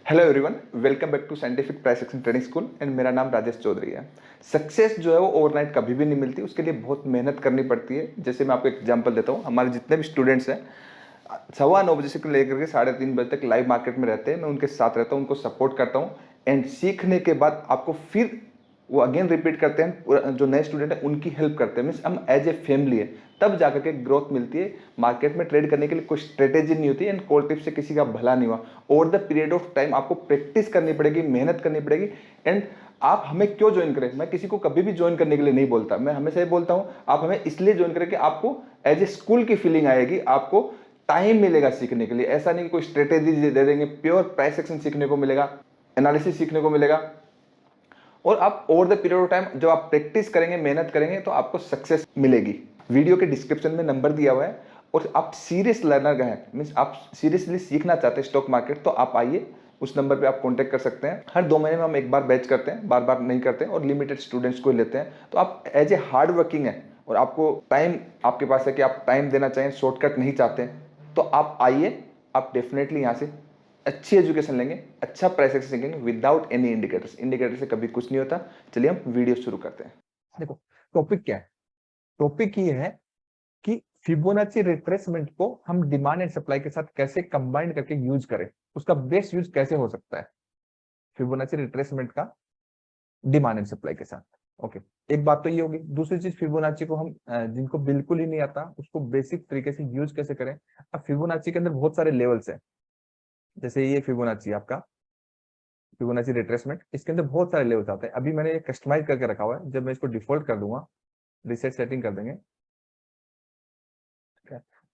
Hello everyone, welcome back to scientific price action trading school and मेरा नाम राजेश चौधरी है। Success जो है वो ओवरनाइट कभी भी नहीं मिलती, उसके लिए बहुत मेहनत करनी पड़ती है। जैसे मैं आपको एग्जांपल देता हूँ, हमारे जितने भी स्टूडेंट्स हैं 9:15 बजे से लेकर के 3:30 बजे तक लाइव मार्केट में रहते हैं। मैं उनके साथ रहता हूँ, उनको सपोर्ट करता हूँ एंड सीखने के बाद आपको फिर वो अगेन रिपीट करते हैं। जो नए स्टूडेंट है उनकी हेल्प करते हैं, मीन्स हम एज ए फैमिली है, तब जाकर के ग्रोथ मिलती है। मार्केट में ट्रेड करने के लिए कोई स्ट्रेटेजी नहीं होती एंड कोल्ड टिप से किसी का भला नहीं हुआ। Over the period of time आपको प्रैक्टिस करनी पड़ेगी, मेहनत करनी पड़ेगी। एंड आप हमें क्यों ज्वाइन करें? मैं किसी को कभी भी ज्वाइन करने के लिए नहीं बोलता, मैं हमेशा ये बोलता हूं आप हमें इसलिए ज्वाइन करें कि आपको एज ए स्कूल की फीलिंग आएगी, आपको टाइम मिलेगा सीखने के लिए। ऐसा नहीं कि कोई स्ट्रेटेजी दे देंगे, प्योर प्राइस एक्शन सीखने को मिलेगा, एनालिसिस सीखने को मिलेगा। और आप over the period of time जब आप प्रैक्टिस करेंगे, मेहनत करेंगे, तो आपको सक्सेस मिलेगी। वीडियो के डिस्क्रिप्शन में नंबर दिया हुआ है और आप सीरियस लर्नर हैं, मीन्स आप सीरियसली सीखना चाहते हैं स्टॉक मार्केट, तो आप आइए, उस नंबर पे आप कांटेक्ट कर सकते हैं। हर 2 महीने में हम एक बार बैच करते हैं, बार बार नहीं करते हैं और लिमिटेड स्टूडेंट्स को लेते हैं। तो आप एज ए हार्ड वर्किंग है और आपको टाइम आपके पास है कि आप टाइम देना चाहें, शॉर्टकट नहीं चाहते, तो आप आइए। आप डेफिनेटली यहाँ से अच्छी एजुकेशन लेंगे, अच्छा प्राइस एक्शन सीखेंगे विदाउट एनी इंडिकेटर्स। इंडिकेटर से कभी कुछ नहीं होता। चलिए हम वीडियो शुरू करते हैं। देखो, टॉपिक क्या है? टॉपिक ये है कि फिबोनाची रिट्रेसमेंट को हम डिमांड एंड सप्लाई के साथ कैसे कंबाइन करके यूज करें, उसका बेस्ट यूज कैसे हो सकता है फिबोनाची रिट्रेसमेंट का डिमांड एंड सप्लाई के साथ। ओके, एक बात तो ये होगी। दूसरी चीज, फिबोनाची को हम जिनको बिल्कुल ही नहीं आता उसको बेसिक तरीके से यूज कैसे करें। अब फिबोनाची के अंदर बहुत सारे लेवल्स हैं। जैसे ये फिबोनाची आपका फिबोनाची रिट्रेसमेंट, इसके अंदर बहुत सारे लेवल्स आते हैं। अभी मैंने ये कस्टमाइज करके रखा हुआ है। जब मैं इसको डिफॉल्ट कर दूंगा, रिसेट सेटिंग कर देंगे,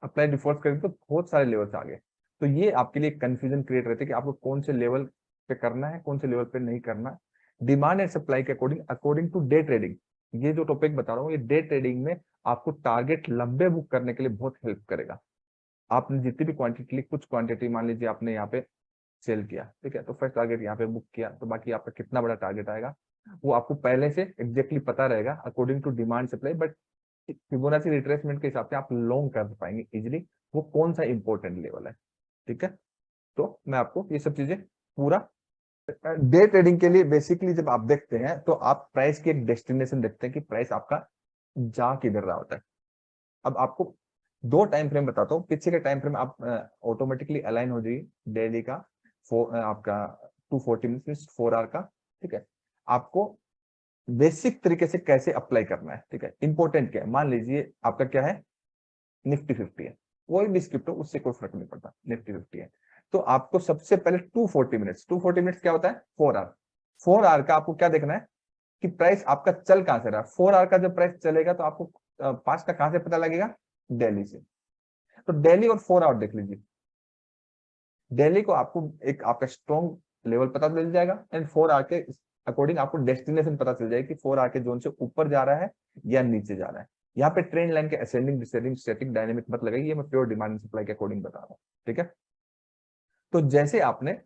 अप्लाई डिफॉल्ट करें तो बहुत सारे लेवल्स आ गए। तो ये आपके लिए कंफ्यूजन क्रिएट रहती है कि आपको कौन से लेवल पे करना है, कौन से लेवल पे नहीं करना। डिमांड एंड सप्लाई के अकॉर्डिंग टू डे ट्रेडिंग, ये जो टॉपिक बता रहा हूँ, ये डे ट्रेडिंग में आपको टारगेट लंबे बुक करने के लिए बहुत हेल्प करेगा। आपने जितनी भी क्वांटिटी ली, कुछ क्वांटिटी मान लीजिए आपने यहाँ पे सेल किया, ठीक है, तो फर्स्ट टारगेट यहाँ पे बुक किया, तो बाकी आपका कितना बड़ा टारगेट आएगा वो आपको पहले से एग्जैक्टली पता रहेगा according to demand supply. But Fibonacci retracement के हिसाब से आप लॉन्ग कर पाएंगे इजिली वो कौन सा इंपॉर्टेंट लेवल है। ठीक है, तो मैं आपको ये सब चीजें पूरा डे ट्रेडिंग के लिए बेसिकली जब आप देखते हैं तो आप प्राइस की एक डेस्टिनेशन देखते हैं कि प्राइस आपका जा किधर रहा होता है। अब आपको दो टाइम फ्रेम बताता हूँ। पीछे का टाइम फ्रेम आप ऑटोमेटिकली अलाइन हो जाइए डेली का आपका 240 मिनट 4 आवर का। ठीक है, आपको बेसिक तरीके से कैसे अप्लाई करना है। ठीक है, इंपॉर्टेंट क्या है, मान लीजिए आपका क्या है, निफ्टी 50 है, कोई भी स्क्रिप्ट हो उससे कोई फर्क नहीं पड़ता, निफ्टी 50 है। तो आपको सबसे पहले 240 मिनट्स क्या होता है, 4 आवर। 4 आवर का आपको क्या देखना है कि प्राइस आपका चल कहां से रहा है। 4 आवर का जब प्राइस चलेगा तो आपको पास का कहां से पता लगेगा, दिल्ली से। तो दिल्ली और 4 आवर देख लीजिए। दिल्ली को आपको एक आपका स्ट्रॉन्ग लेवल पता चल जाएगा एंड 4 आवर के अकॉर्डिंग आपको डेस्टिनेशन पता चल जाएगी कि 4 आवर के जोन से ऊपर जा रहा है या नीचे जा रहा है। यहाँ पे ट्रेंड लाइन के असेंडिंग डिसेंडिंग स्टैटिक डायनेमिक मत लगाइए, ये मैं प्योर डिमांड एंड सप्लाई के अकॉर्डिंग बता रहा हूँ। ठीक है, तो जैसे आपने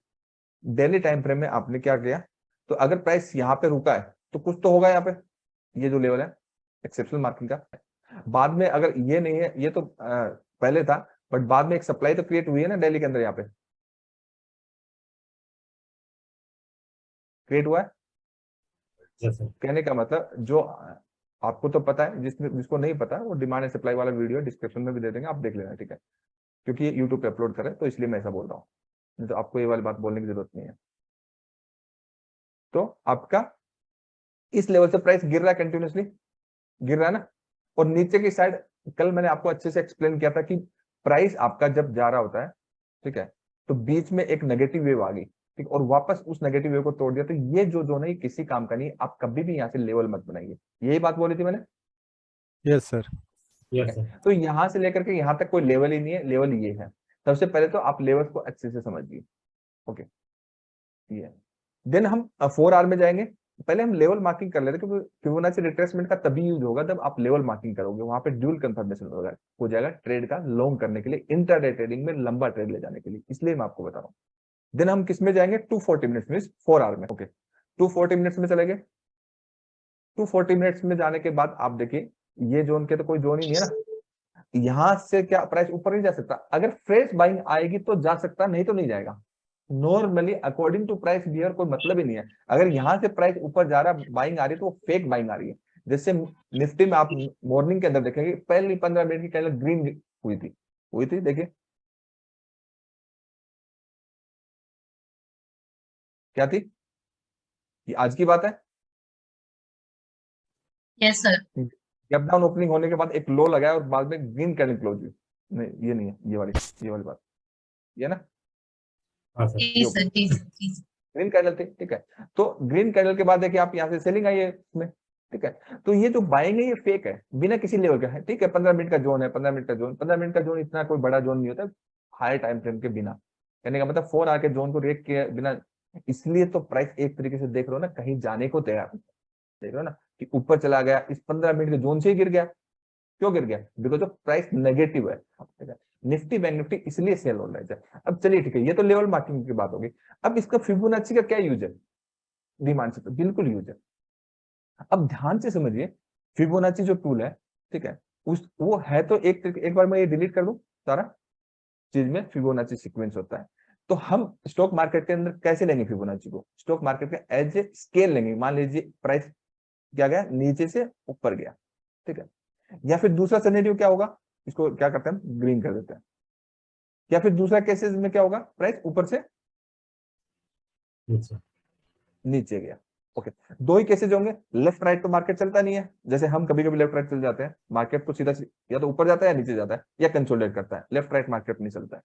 डेली टाइम फ्रेम में आपने क्या किया, तो अगर प्राइस यहाँ पे रुका है तो कुछ तो होगा यहाँ पे, ये जो लेवल है एक्सेप्शनल मार्किंग का। बाद में अगर ये नहीं है, ये तो पहले था, बट बाद में एक सप्लाई तो क्रिएट हुई है ना डेली के अंदर, यहाँ पे क्रिएट हुआ है। कहने का मतलब जो आपको तो पता है, जिसको नहीं पता वो डिमांड एंड सप्लाई वाला वीडियो डिस्क्रिप्शन में भी दे देंगे, आप देख लेना। ठीक है, क्योंकि ये यूट्यूब पे अपलोड करे तो इसलिए मैं ऐसा बोल रहा हूँ, नहीं तो आपको ये वाली बात बोलने की जरूरत नहीं है। तो आपका इस लेवल से प्राइस गिर रहा है, कंटिन्यूसली गिर रहा है ना। और नीचे की साइड कल मैंने आपको अच्छे से एक्सप्लेन किया था कि प्राइस आपका जब जा रहा होता है, ठीक है, तो बीच में एक नेगेटिव वेव आ गई, ठीक, और वापस उस नेगेटिव वेव को तोड़ दिया, तो ये जो जोन है किसी काम का नहीं। आप कभी भी यहाँ से लेवल मत बनाइए, यही बात बोली थी मैंने। Yes sir. ठीक है, तो यहां से लेकर के यहां तक कोई लेवल ही नहीं है, लेवल ये है। सबसे पहले तो आप लेवल्स को अच्छे से समझिए। ओके, ये देन हम 4 आवर में जाएंगे। पहले हम लेवल मार्किंग कर लेते हैं, क्योंकि फिबोनाची रिट्रेसमेंट का तभी यूज होगा जब आप लेवल मार्किंग करोगे, वहां पे ड्यूल कंफर्मेशन हो जाएगा ट्रेड का लॉन्ग करने के लिए, इंट्राडे ट्रेडिंग में लंबा ट्रेड ले जाने के लिए, इसलिए मैं आपको बता रहा हूँ। देन हम किस में जाएंगे, 240 मिनट्स में, 4 आवर में। ओके, 240 मिनट्स में चले गए। 240 मिनट्स में जाने के बाद आप देखिए, ये जोन के तो कोई जोन ही नहीं है ना। यहां से क्या प्राइस ऊपर नहीं जा सकता, अगर फ्रेश बाइंग आएगी तो जा सकता, नहीं तो नहीं जाएगा। Normally according to price behaviour कोई मतलब ही नहीं है। अगर यहाँ से प्राइस ऊपर जा रहा है, बाइंग आ रही है, तो वो फेक बाइंग आ रही है। जैसे निफ्टी में आप मॉर्निंग के अंदर देखेंगे, पहली 15 मिनट की कैंडल ग्रीन हुई थी देखिए, क्या थी, ये आज की बात है। Yes sir. Gap down opening होने के बाद एक लो लगाया और बाद में ग्रीन कैंडल क्लोज हुई। नहीं ये नहीं है, ये वाली बात, ये ना, हाँ सर। जी सर, जी सर, जी सर। ग्रीन कैंडल थी, ठीक है। तो ग्रीन कैंडल के बाद देखिए आप यहाँ से सेलिंग आई है इसमें, ठीक है। तो ये जो बाइंग है ये फेक है, बिना किसी लेवल का है, ठीक है। 15 मिनट का जोन है, 15 मिनट का जोन, 15 मिनट का जोन इतना कोई बड़ा जोन नहीं होता हाई टाइम फ्रेम के बिना। कहने का मतलब 4 आवर के जोन को रेक किए बिना, इसलिए तो प्राइस एक तरीके से देख रहे हो ना, कहीं जाने को तैयार नहीं। देख रहे हो ना कि ऊपर चला गया, इस 15 मिनट के जोन से ही गिर गया। क्यों गिर गया? बिकॉज ऑफ प्राइस नेगेटिव है, ठीक है। निफ्टी बैंक निफ्टी इसलिए सेल हो रहा है। अब चलिए ठीक है, ये तो लेवल मार्किंग की बात होगी। अब इसका फिबोनाची का क्या यूज है? डिमांड से बिल्कुल यूज है। अब ध्यान से समझिए, फिबोनाची जो टूल है, ठीक है, उस वो है तो एक बार मैं ये डिलीट कर दूं, सारा चीज में फिबोनाची सीक्वेंस होता है। तो हम स्टॉक मार्केट के अंदर कैसे लेंगे फिबोनाची को? स्टॉक मार्केट का एज ए स्केल लेंगे। मान लीजिए प्राइस क्या गया, नीचे से ऊपर गया, ठीक है। या फिर दूसरा सिनेरियो क्या होगा, इसको क्या करते हैं, ग्रीन कर देते हैं। या फिर दूसरा केसेस में क्या होगा, प्राइस ऊपर से नीचे गया। ओके, दो ही केसेज होंगे। लेफ्ट राइट तो मार्केट चलता नहीं है, जैसे हम कभी कभी लेफ्ट राइट चल जाते हैं, मार्केट तो सीधा या तो ऊपर जाता है या नीचे जाता है या कंसोलिडेट करता है। लेफ्ट राइट मार्केट नहीं चलता है,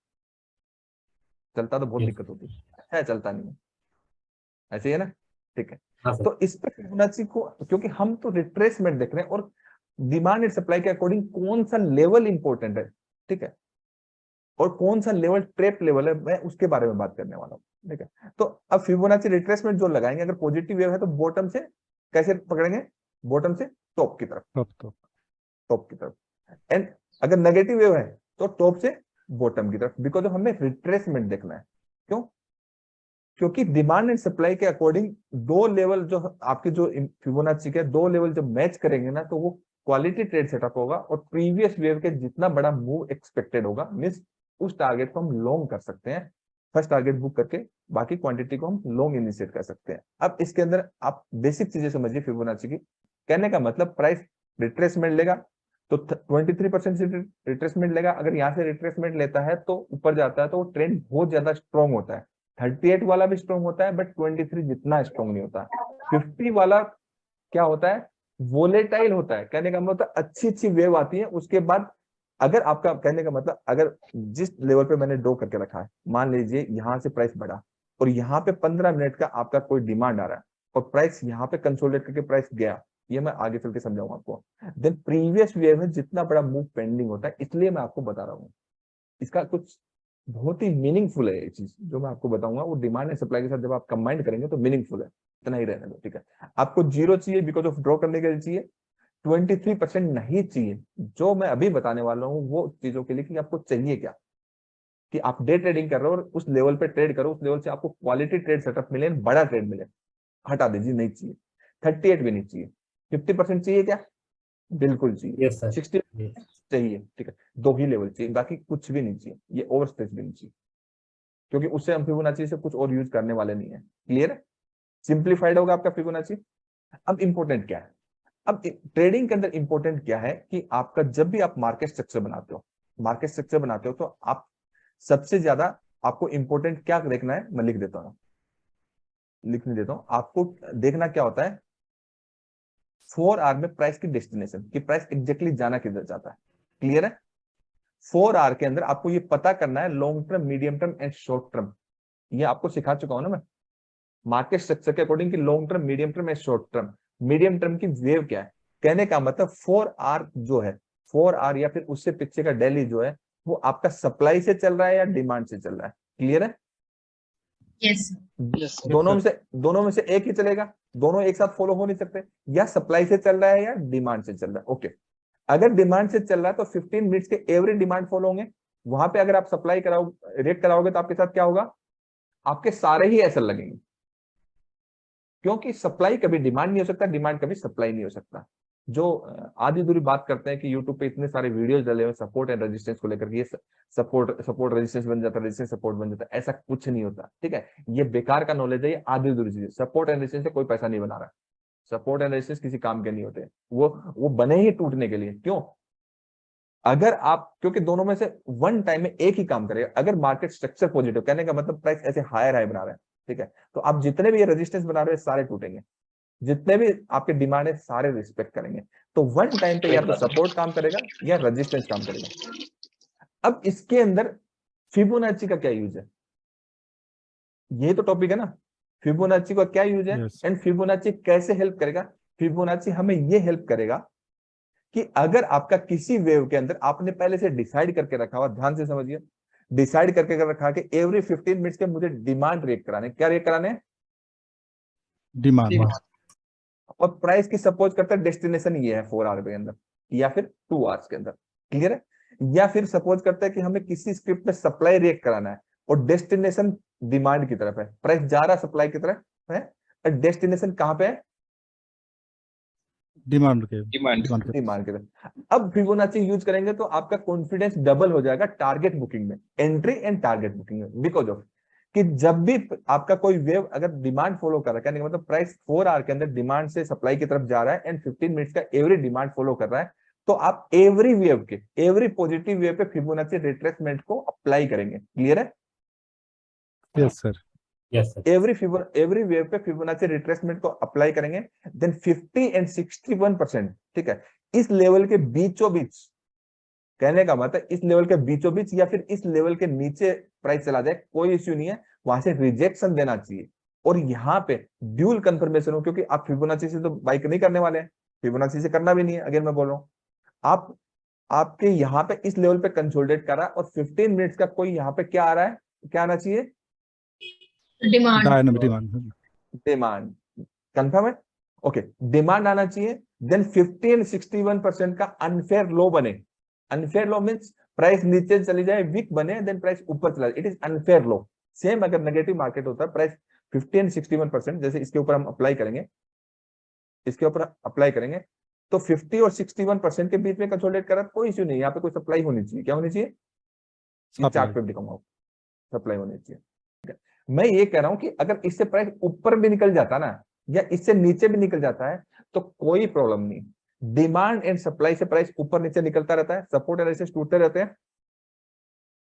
चलता तो बहुत दिक्कत होती है, चलता नहीं है, ऐसे ही है ना, ठीक है। तो इस पे फिबोनाची को, क्योंकि हम तो रिट्रेसमेंट देख रहे हैं और डिमांड एंड सप्लाई के अकॉर्डिंग कौन सा लेवल इंपॉर्टेंट है, ठीक है, और कौन सा लेवल ट्रैप लेवल है, मैं उसके बारे में बात करने वाला हूं, ठीक है। तो अब फिबोनाची रिट्रेसमेंट जो लगाएंगे, अगर पॉजिटिव वेव है तो बॉटम से कैसे पकड़ेंगे, बॉटम से टॉप की तरफ, टॉप की तरफ। एंड अगर नेगेटिव वेव है तो टॉप से बॉटम की तरफ, बिकॉज हमें रिट्रेसमेंट देखना है। क्यों? क्योंकि डिमांड एंड सप्लाई के अकॉर्डिंग दो लेवल जो आपके जो फिबोनाची के दो लेवल जब मैच करेंगे ना, तो वो क्वालिटी ट्रेड सेटअप होगा और प्रीवियस वेव के जितना बड़ा मूव एक्सपेक्टेड होगा, मींस उस टारगेट को हम लॉन्ग कर सकते हैं, फर्स्ट टारगेट बुक करके बाकी क्वांटिटी को हम लॉन्ग इनिशिएट कर सकते हैं। अब इसके अंदर आप बेसिक चीजें समझिए फिबोनाची की। कहने का मतलब प्राइस रिट्रेसमेंट लेगा तो 23% से रिट्रेसमेंट लेगा। अगर यहाँ से रिट्रेसमेंट लेता है तो ऊपर जाता है तो वो ट्रेंड बहुत ज्यादा स्ट्रॉन्ग होता है। 38 वाला भी स्ट्रॉन्ग होता है, बट 23 जितना स्ट्रॉन्ग नहीं होता। 50 वाला क्या होता है, वोलेटाइल होता है। कहने का मतलब अच्छी अच्छी वेव आती है, उसके बाद अगर आपका, कहने का मतलब अगर जिस लेवल पे मैंने ड्रॉ करके रखा है, मान लीजिए यहाँ से प्राइस बढ़ा और यहाँ पे 15 मिनट का आपका कोई डिमांड आ रहा है और प्राइस यहाँ पे कंसोलिडेट करके प्राइस गया, ये मैं आगे चल के समझाऊंगा आपको। देन प्रीवियस वेव में जितना बड़ा मूव पेंडिंग होता है, इसलिए मैं आपको बता रहा हूँ। इसका कुछ बहुत ही मीनिंगफुल है ये चीज जो मैं आपको बताऊंगा, वो डिमांड एंड सप्लाई के साथ जब आप कंबाइन करेंगे तो मीनिंगफुल है। इतना ही रहने दो, ठीक है। आपको जीरो चाहिए बिकॉज ऑफ ड्रॉ करने के लिए चाहिए, 23% नहीं चाहिए। जो मैं अभी बताने वाला हूँ वो चीजों के लिए कि आपको चाहिए क्या, कि आप डे ट्रेडिंग कर रहे हो और उस लेवल पे ट्रेड करो, उस लेवल से आपको क्वालिटी ट्रेड सेटअप मिले, बड़ा ट्रेड मिले, हटा दीजिए, नहीं चाहिए। 38 भी नहीं चाहिए। 50% चाहिए क्या? बिल्कुल चाहिए। 60 चाहिए, ठीक है। दो ही लेवल चाहिए, बाकी कुछ भी नहीं चाहिए, ये ओवर स्ट्रेच भी नहीं चाहिए, क्योंकि उससे हम फिबोनाची से कुछ और यूज करने वाले नहीं है। क्लियर है? सिंप्लीफाइड होगा आपका फिबोनाची। अब इंपॉर्टेंट क्या है, अब ट्रेडिंग के अंदर इंपॉर्टेंट क्या है कि आपका जब भी आप मार्केट स्ट्रक्चर बनाते हो, मार्केट स्ट्रक्चर बनाते हो तो आप सबसे ज्यादा आपको इंपॉर्टेंट क्या देखना है, मैं लिख देता हूं, लिखने देता हूं आपको। देखना क्या होता है, 4 आवर में प्राइस की डेस्टिनेशन, कि प्राइस एग्जैक्टली जाना किधर चाहता है। क्लियर है? 4 आवर के अंदर आपको ये पता करना है long term, medium term and short term. ये आपको सिखा चुका हूं ना मैं मार्केट स्ट्रक्चर के अकॉर्डिंग कि long term, medium term and short term. Medium term की वेव क्या है, कहने का मतलब 4 आवर जो है, 4 आवर या फिर उससे पीछे का डेली जो है, वो आपका सप्लाई से चल रहा है या डिमांड से चल रहा है। क्लियर है? यस। दोनों में से एक ही चलेगा, दोनों एक साथ फॉलो हो नहीं सकते। या सप्लाई से चल रहा है या डिमांड से चल रहा है। ओके, अगर डिमांड से चल रहा है तो 15 मिनट्स के एवरेज डिमांड फॉलो होंगे। वहां पे अगर आप सप्लाई कराओ, रेट कराओगे तो आपके साथ क्या होगा, आपके सारे ही ऐसा लगेंगे, क्योंकि सप्लाई कभी डिमांड नहीं हो सकता, डिमांड कभी सप्लाई नहीं हो सकता। जो आधी अधूरी बात करते हैं कि यूट्यूब पे इतने सारे वीडियोस डले हुए सपोर्ट एंड रेजिस्टेंस को लेकर, ये सपोर्ट रेजिस्टेंस बन जाता है, रेजिस्टेंस सपोर्ट बन जाता है, ऐसा कुछ नहीं होता, ठीक है। ये बेकार का नॉलेज है, ये आधी अधूरी चीज है। सपोर्ट एंड रेजिस्टेंस से कोई पैसा नहीं बना रहा है, सपोर्ट एंड रेजिस्टेंस किसी काम के नहीं होते, वो बने ही टूटने के लिए। क्यों? अगर आप, क्योंकि दोनों में से वन टाइम में एक ही काम करेगा। अगर मार्केट स्ट्रक्चर पॉजिटिव, कहने का मतलब प्राइस ऐसे हायर हाई बना रहे हैं, ठीक है, तो आप जितने भी ये रेजिस्टेंस बना रहे हो सारे टूटेंगे, जितने भी आपके डिमांड है सारे रिस्पेक्ट करेंगे। तो वन टाइम पे या तो सपोर्ट काम करेगा या रेजिस्टेंस काम करेगा। अब इसके अंदर फिबोनाची का क्या यूज है, ये तो टॉपिक है ना। फिबोनाची का क्या यूज है Yes. एंड फिबोनाची कैसे हेल्प करेगा? फिबोनाची हमें ये हेल्प करेगा कि अगर आपका किसी वेव के अंदर आपने पहले से डिसाइड करके रखा हुआ, ध्यान से समझिए, डिसाइड करके रखा कि एवरी 15 मिनट्स के मुझे डिमांड रेट कराने, क्या रेट कराने, डिमांड। और प्राइस की सपोज करते हैं डेस्टिनेशन ये है 4 आवर के अंदर या फिर 2 आवर्स के अंदर, क्लियर है। या फिर सपोज करते हैं कि हमें किसी स्क्रिप्ट में सप्लाई रेट कराना है और डेस्टिनेशन डिमांड की तरफ है, प्राइस जा रहा सप्लाई की तरफ है और डेस्टिनेशन कहां पे है, डिमांड के डिमांड डिमांड पे। डिमांड की तरफ। अब फिबोनाची यूज करेंगे तो आपका कॉन्फिडेंस डबल हो जाएगा टारगेट बुकिंग में, एंट्री एंड टारगेट बुकिंग में, बिकॉज ऑफ कि जब भी आपका कोई वेव अगर डिमांड फॉलो कर रहा है, कहने का मतलब प्राइस 4 आवर के अंदर डिमांड से सप्लाई की तरफ जा रहा है एंड 15 मिनट्स का एवरी डिमांड फॉलो कर रहा है, तो आप एवरी वेव के, एवरी पॉजिटिव वेव पे फिबोनाची रिट्रेसमेंट को अप्लाई करेंगे, क्लियर है। Yes sir. एवरी वेव पे फिबोनाची रिट्रेसमेंट को अप्लाई करेंगे, देन 50 एंड 61%, ठीक है, इस लेवल के बीचों बीच, कहने का मतलब इस लेवल के बीचों बीच या फिर इस लेवल के नीचे प्राइस चला जाए, कोई इश्यू नहीं है, वहां से रिजेक्शन देना चाहिए। और यहाँ पे ड्यूल कंफर्मेशन हो, क्योंकि आप फिबोनाची से तो बाइक नहीं करने वाले हैं, फिबोनाची से करना भी नहीं है, अगेन मैं बोल रहा हूँ, आप आपके यहाँ पे इस लेवल पे कंसोलिडेट कर रहा है और 15 मिनट्स का कोई यहाँ पे क्या आ रहा है, क्या आना चाहिए, demand dynamic demand. Demand, confirm है, ओके, डिमांड आना चाहिए। देन 50 एंड 61% का अनफेयर लो बने, अनफेयर लो मींस प्राइस नीचे चली जाए, वीक बने, देन प्राइस ऊपर चला जाए, it is unfair low. Same अगर नेगेटिव मार्केट होता है, प्राइस 50 एंड 61%, जैसे इसके ऊपर हम अप्लाई करेंगे, इसके ऊपर अप्लाई करेंगे, तो 50 और 61% के बीच में कंसोलिडेट करा, कोई इश्यू नहीं, यहाँ पे कोई सप्लाई होनी चाहिए, क्या होनी चाहिए, ये चार्ट पे दिखाऊंगा, सप्लाई होनी चाहिए। मैं ये कह रहा हूं कि अगर इससे प्राइस ऊपर भी निकल जाता ना या इससे नीचे भी निकल जाता है तो कोई प्रॉब्लम नहीं, डिमांड एंड सप्लाई से प्राइस ऊपर नीचे निकलता रहता है, सपोर्ट एंड रेजिस्टेंस टूटते रहते हैं,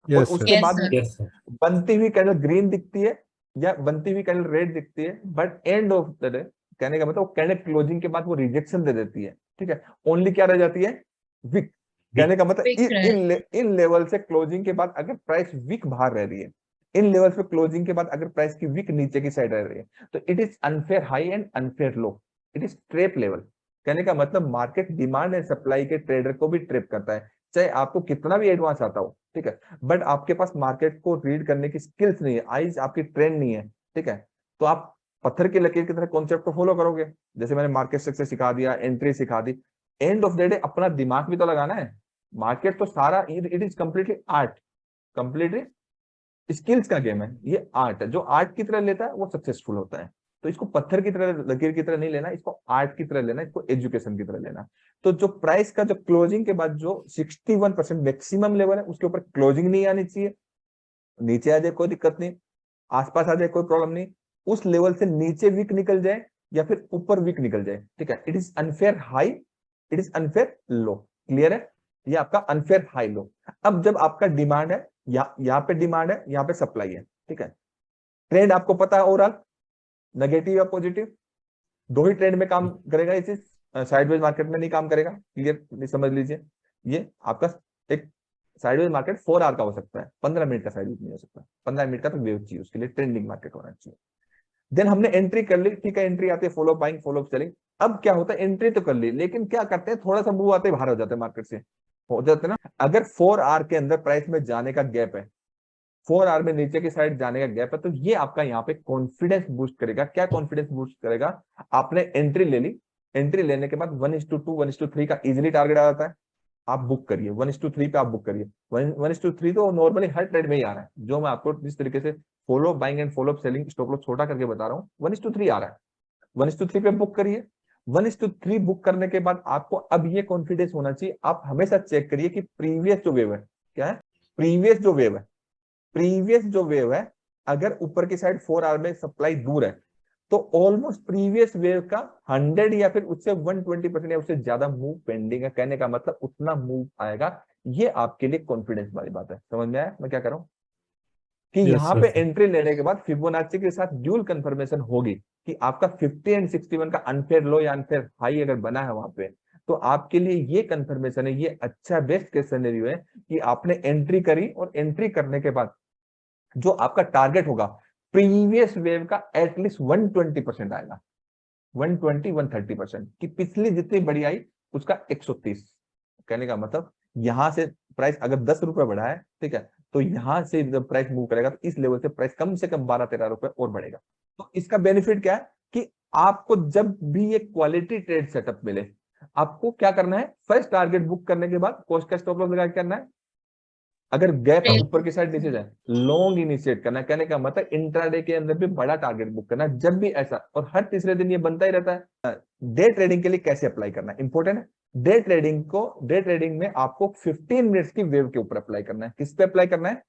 और यस उसके सर। बाद सर बनती हुई कैंडल ग्रीन दिखती है या बनती हुई कैंडल रेड दिखती है, but end of the day, कहने का मतलब कैंडल क्लोजिंग के बाद वो रिजेक्शन दे देती है, ठीक है, ओनली क्या रह जाती है, विक। कहने का मतलब Wick रह- इन लेवल से क्लोजिंग के बाद अगर प्राइस विक बाहर रह रही है, इन लेवल पे क्लोजिंग के बाद अगर प्राइस की विक नीचे की साइड रह रही है, तो it is unfair high and unfair low, it is trap level. कहने का मतलब मार्केट डिमांड एंड सप्लाई के ट्रेडर को भी ट्रेप करता है, चाहे आपको कितना भी एडवांस आता हो, ठीक है, बट आपके पास मार्केट को रीड करने की स्किल्स नहीं है, आईज आपकी ट्रेंड नहीं है, ठीक है, तो आप पत्थर की लकीर की तरह कॉन्सेप्ट को फॉलो करोगे। जैसे मैंने मार्केट स्ट्रक्चर सिखा दिया, एंट्री सिखा दी, एंड ऑफ द डे अपना दिमाग भी तो लगाना है। मार्केट तो सारा it is completely art, completely skills का गेम है, ये आर्ट है, जो आर्ट की तरह लेता है वो सक्सेसफुल होता है। तो इसको पत्थर की तरह लकीर की तरह नहीं लेना, इसको आर्ट की तरह लेना, इसको एजुकेशन की तरह लेना। तो जो प्राइस का जो क्लोजिंग के बाद जो 61% मैक्सिमम लेवल है उसके ऊपर क्लोजिंग नहीं आनी चाहिए, नीचे आ जाए कोई दिक्कत नहीं, आसपास आ जाए कोई प्रॉब्लम नहीं, उस लेवल से नीचे वीक निकल जाए या फिर ऊपर वीक निकल जाए, ठीक है, it is unfair high, it is unfair low, clear है, ये आपका अनफेयर हाई लो। अब जब आपका डिमांड है, यहाँ पे डिमांड है, यहाँ पे सप्लाई है, ठीक है, ट्रेंड आपको पता है ओवरऑल नेगेटिव या पॉजिटिव, दो ही ट्रेंड में काम करेगा, इस साइडवेज मार्केट में नहीं काम करेगा, क्लियर समझ लीजिए। ये आपका एक साइडवेज मार्केट 4 आवर का हो सकता है, 15 मिनट का साइडवेज नहीं हो सकता, 15 मिनट का तो वेव चाहिए, उसके लिए ट्रेंडिंग मार्केट होना चाहिए। देन हमने एंट्री कर ली, ठीक है, एंट्री आती है फॉलो बाइंग फॉलो सेलिंग। अब क्या होता है, एंट्री तो कर ली, लेकिन क्या करते हैं, थोड़ा सा मूव आते बाहर हो जाते हैं मार्केट से, हो जाते हैं ना। अगर 4 आवर के अंदर प्राइस में जाने का गैप है, 4 आवर में नीचे की साइड जाने का गैप है, तो ये आपका यहाँ पे कॉन्फिडेंस बूस्ट करेगा। क्या कॉन्फिडेंस बूस्ट करेगा, आपने एंट्री ले ली, एंट्री लेने के बाद 1:2 1:3 का इजिली टारगेट आ जाता है, आप बुक करिए 1:3 पे, आप बुक करिए 1:3 तो नॉर्मली हर ट्रेड में ही आ रहा है, जो मैं आपको जिस तरीके से follow buying and follow selling stop loss छोटा करके बता रहा हूँ, 1:3 आ रहा है, 1:3 पे बुक करिए। 1:3 बुक करने के बाद आपको अब ये कॉन्फिडेंस होना चाहिए, आप हमेशा चेक करिए कि प्रीवियस जो वेव है, क्या है, प्रीवियस जो वेव है अगर ऊपर की साइड 4 आवर में सप्लाई दूर है तो ऑलमोस्ट प्रीवियस वेव का 100 या फिर उससे 120% या उससे ज्यादा मूव पेंडिंग है। कहने का मतलब उतना मूव आएगा। ये आपके लिए कॉन्फिडेंस वाली बात है। समझ में आया मैं क्या कर रहा हूं? कि Yes, यहाँ sir. पे एंट्री लेने के बाद फिबोनाची के साथ ड्यूल कंफर्मेशन होगी कि आपका 50 एंड 61 का अनफेयर लो या अनफेयर हाई अगर बना है वहां पे, तो आपके लिए ये कंफर्मेशन है, ये अच्छा बेस्ट केस सिनेरियो है कि आपने एंट्री करी और एंट्री करने के बाद जो आपका टारगेट होगा प्रीवियस वेव का एटलीस्ट 120% आएगा, 120-130% कि पिछली जितनी बड़ी आई उसका 130। कहने का मतलब यहां से प्राइस अगर 10 रुपए बढ़ा है, ठीक है, तो यहां से जब प्राइस मूव करेगा तो इस लेवल से प्राइस कम से कम 12-13 रुपए और बढ़ेगा। तो इसका बेनिफिट क्या है कि आपको जब भी एक क्वालिटी ट्रेड सेटअप मिले, आपको क्या करना है, फर्स्ट टारगेट बुक करने के बाद कॉस्ट का स्टॉप लॉस लगा के करना है। अगर गैप Trade. ऊपर की साइड नीचे जाए, लॉन्ग इनिशिएट करना है। कहने का मतलब इंट्राडे के अंदर भी बड़ा टारगेट बुक करना है जब भी ऐसा, और हर तीसरे दिन ये बनता ही रहता है। डे ट्रेडिंग के लिए कैसे अप्लाई करना है इंपॉर्टेंट है। डे ट्रेडिंग में आपको 15 मिनट्स की वेव के ऊपर अप्लाई करना है। किस पे अप्लाई करना है?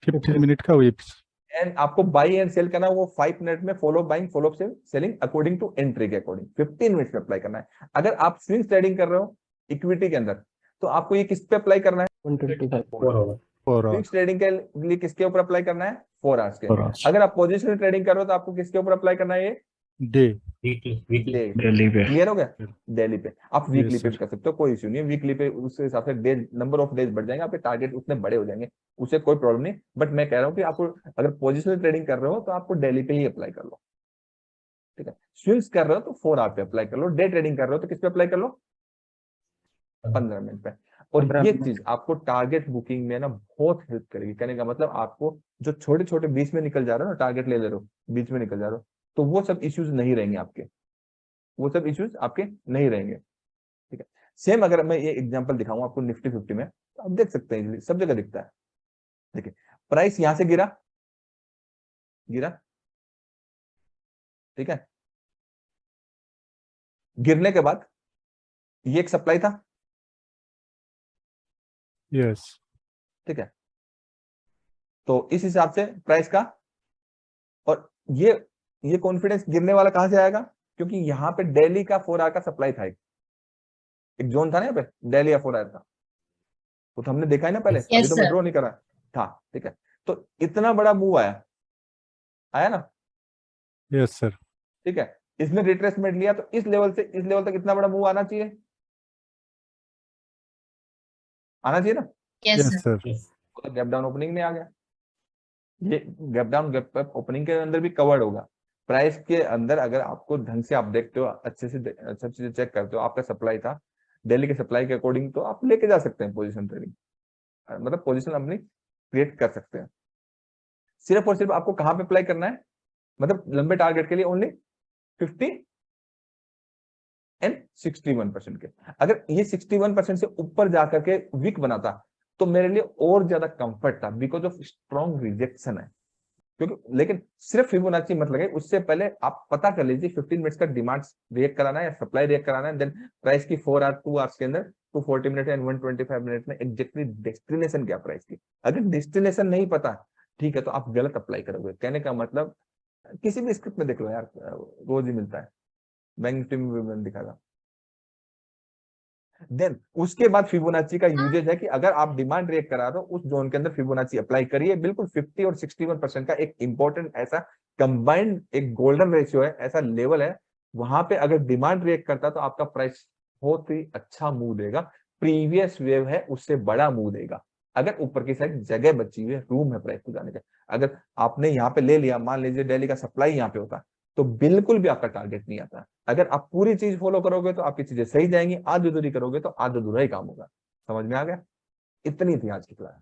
15 मिनट का वेब्स। एंड आपको बाई एंड सेल करना है वो 5 मिनट में, follow buying follow selling according to entry के अकॉर्डिंग 15 मिनट्स में अप्लाई करना है। अगर आप स्विंग ट्रेडिंग कर रहे हो इक्विटी के अंदर, तो आपको ये किस पे अप्लाई करना है? 125 4 होगा। 4 स्विंग hours. ट्रेडिंग के लिए किसके ऊपर अप्लाई करना है? 4 आवर्स के। 4 hours। अगर आप पोजिशनल ट्रेडिंग कर रहे हो तो आपको किसके ऊपर अप्लाई करना है? ये Day. Weekly day. डेली पे। क्लियर हो गया? डेली पे। आप वीकली Yes, पे sir. भी कर सकते हो, कोई इश्यू नहीं है। वीकली पे उस हिसाब से डेज, नंबर ऑफ डेज बढ़ जाएंगे, आपके टारगेट उतने बड़े हो जाएंगे, उससे कोई प्रॉब्लम नहीं। बट मैं कह रहा हूँ कि आपको अगर पोजिशनल ट्रेडिंग कर रहे हो तो आपको डेली पे ही अप्लाई कर लो, ठीक है। स्विंग्स कर रहे हो तो 4 आवर पे अप्लाई कर लो। डे ट्रेडिंग कर रहे हो तो किस पे अप्लाई कर लो? 15 मिनट पे। और 15 ये मिनट। चीज आपको टारगेट बुकिंग में ना बहुत हेल्प करेगी। कहने का मतलब आपको जो छोटे छोटे बीच में निकल जा रहे हो ना, टारगेट ले रहे हो, बीच में निकल जा रहे हो, तो वो सब इश्यूज नहीं रहेंगे आपके, वो सब इश्यूज आपके नहीं रहेंगे, ठीक है। सेम अगर मैं ये एग्जांपल दिखाऊं आपको निफ्टी 50 में, तो आप देख सकते हैं, सब जगह दिखता है। देखिए प्राइस यहां से गिरा, ठीक है, गिरने के बाद ये एक सप्लाई था, Yes. ठीक है। तो इस हिसाब से प्राइस का, और ये कॉन्फिडेंस गिरने वाला कहां से आएगा? क्योंकि यहाँ पे डेली का 4 आवर का सप्लाई था, एक जोन था ना यहाँ पे, डेली या 4 आवर का, वो तो हमने देखा है ना पहले, अभी Yes, तो मैं sir. ड्रॉ नहीं करा था, ठीक है। तो इतना बड़ा मूव आया ना, Yes, sir. ठीक है। इसमें रिट्रेसमेंट लिया तो इस लेवल से इस लेवल तक इतना बड़ा मूव आना चाहिए ना। Yes, Yes, sir. sir. तो गैप डाउन ओपनिंग में आ गया, ये gap down gap up opening के अंदर भी कवर्ड होगा। प्राइस के अंदर अगर आपको ढंग से आप देखते हो, अच्छे से सब चीजें चेक करते हो, आपका सप्लाई था डेली के सप्लाई के अकॉर्डिंग, तो आप लेके जा सकते हैं पोजीशन ट्रेडिंग, मतलब पोजीशन अपनी क्रिएट कर सकते हैं। सिर्फ और सिर्फ आपको कहां पे अप्लाई करना है, मतलब लंबे टारगेट के लिए ओनली 50 एंड 61% के। अगर ये 61% से ऊपर जाकर के वीक बनाता तो मेरे लिए और ज्यादा कंफर्ट था, बिकॉज ऑफ स्ट्रॉन्ग रिजेक्शन है। क्योंकि लेकिन सिर्फ फिबोनाची मत लगे, उससे पहले आप पता कर लीजिए 15 मिनट्स का डिमांड रिएक्ट कराना है या सप्लाई रिएक्ट कराना है, देन प्राइस की 4 आवर 2 आवर्स के अंदर 240 मिनट एंड 125 मिनट में एग्जैक्टली डेस्टिनेशन क्या प्राइस की। अगर डेस्टिनेशन नहीं पता, ठीक है, तो आप गलत अप्लाई करोगे। कहने का मतलब किसी भी स्क्रिप्ट में देख लो यार, रोज ही मिलता है, बैंक निफ्टी में भी मैंने दिखा था। देन उसके बाद फिबोनाची का यूजेज है कि अगर आप डिमांड रिएक्ट करा रहे हो उस जोन के अंदर फिबोनाची अप्लाई करिए। बिल्कुल 50 और 61% का एक इंपॉर्टेंट ऐसा कंबाइंड एक गोल्डन रेशियो है, ऐसा लेवल है, वहां पे अगर डिमांड रिएक्ट करता तो आपका प्राइस बहुत ही अच्छा मूव देगा। प्रीवियस वेव है उससे बड़ा मूव देगा, अगर ऊपर की साइड जगह बची हुई है, रूम है प्राइस को जाने का। अगर आपने यहाँ पे ले लिया, मान लीजिए डेली का सप्लाई यहाँ पे होता, तो बिल्कुल भी आपका टारगेट नहीं आता। अगर आप पूरी चीज फॉलो करोगे तो आपकी चीजें सही जाएंगी, आधी अधूरी करोगे तो आधा अधूरा ही काम होगा। समझ में आ गया? इतनी थी आज की क्लास।